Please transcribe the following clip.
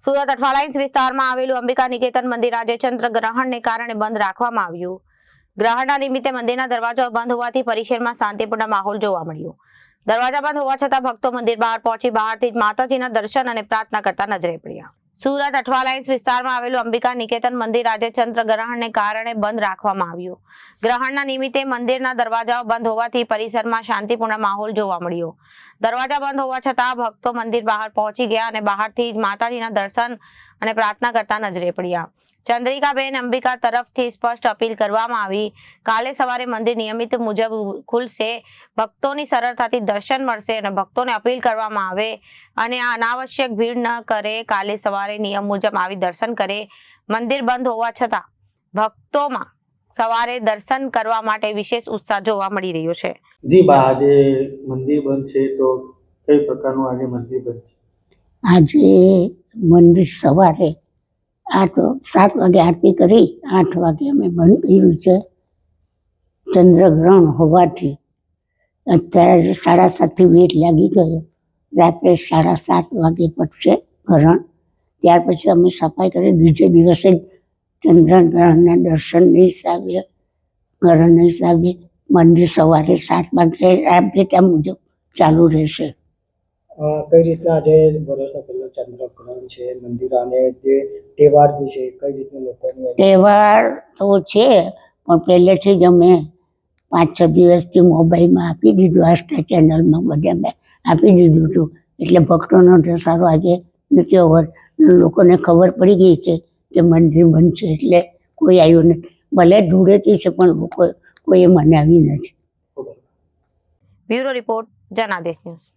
સુરત અઠવાલાઇન્સ વિસ્તારમાં આવેલું અંબિકા નિકેતન મંદિર આજે ચંદ્ર ગ્રહણને કારણે બંધ રાખવામાં આવ્યું. ગ્રહણના નિમિત્તે મંદિરના દરવાજા બંધ હોવાથી પરિસરમાં શાંતિપૂર્ણ માહોલ જોવા મળ્યો. દરવાજા બંધ હોવા છતાં ભક્તો મંદિર બહાર પહોંચી બહારથી જ માતાજીના દર્શન અને પ્રાર્થના કરતા નજરે પડ્યા. સુરત અઠવાલાઇન્સ વિસ્તારમાં આવેલું અંબિકા નિકેતન મંદિર આજે ચંદ્ર ગ્રહણને કારણે બંધ રાખવામાં આવ્યું. ગ્રહણના નિમિત્તે મંદિરના દરવાજાઓ બંધ હોવાથી પરિસરમાં શાંતિપૂર્ણ માહોલ જોવા મળ્યો. દરવાજા બંધ હોવા છતાં ભક્તો મંદિર બહાર પહોંચી ગયા અને બહારથી જ માતાજીના દર્શન અને પ્રાર્થના કરતા નજરે પડ્યા. ચંદ્રિકાબેન અંબિકા તરફથી સ્પષ્ટ અપીલ કરવામાં આવી. કાલે સવારે મંદિર નિયમિત મુજબ ખુલશે. ભક્તોની સરળતાથી દર્શન મળશે અને ભક્તોને અપીલ કરવામાં આવે અને આ અનાવશ્યક ભીડ ન કરે. કાલે સવારે નિયમ મુજબ આવી દર્શન કરે. મંદિર બંધ હોવા છતાં ભક્તોમાં સવારે દર્શન કરવા માટે વિશેષ ઉત્સાહ જોવા મળી રહ્યો છે. જી બા, આજે મંદિર બંધ છે તો કઈ પ્રકારનું આજે મંદિર બંધ છે? આજે મંદિર સવારે 7 વાગે આરતી કરી 8 વાગે અમે બંધ કર્યું છે. ચંદ્રગ્રહણ હોવાથી અત્યારે 7:30 વેટ લાગી ગયો. રાત્રે 7:30 વાગે પટશે ગ્રહણ. ત્યાર પછી અમે સફાઈ કરી બીજે દિવસે ચંદ્રગ્રહણના દર્શનના હિસાબે ગ્રહણના હિસાબે મંદિર સવારે 7 વાગે ડેટા મુજબ ચાલુ રહેશે. કઈ રીતના આજે વર્ષનો પહેલો ચંદ્રગ્રહણ છે મંદિર અને જે તહેવાર બી છે કઈ રીતના લોકોની તહેવાર તો છે પણ પહેલેથી જ અમે 5-6 દિવસથી મોબાઈલમાં આપી દીધું, આસ્થા ચેનલમાં બધે અમે આપી દીધું હતું. એટલે ભક્તોનો ધસારો આજે નથી ઓવર. લોકોને ખબર પડી ગઈ છે કે મંદિર બંધ છે એટલે કોઈ આવ્યું નથી. ભલે ધૂળેટી છે પણ લોકો કોઈએ મનાવી નથી. Bureau report, Janadesh news.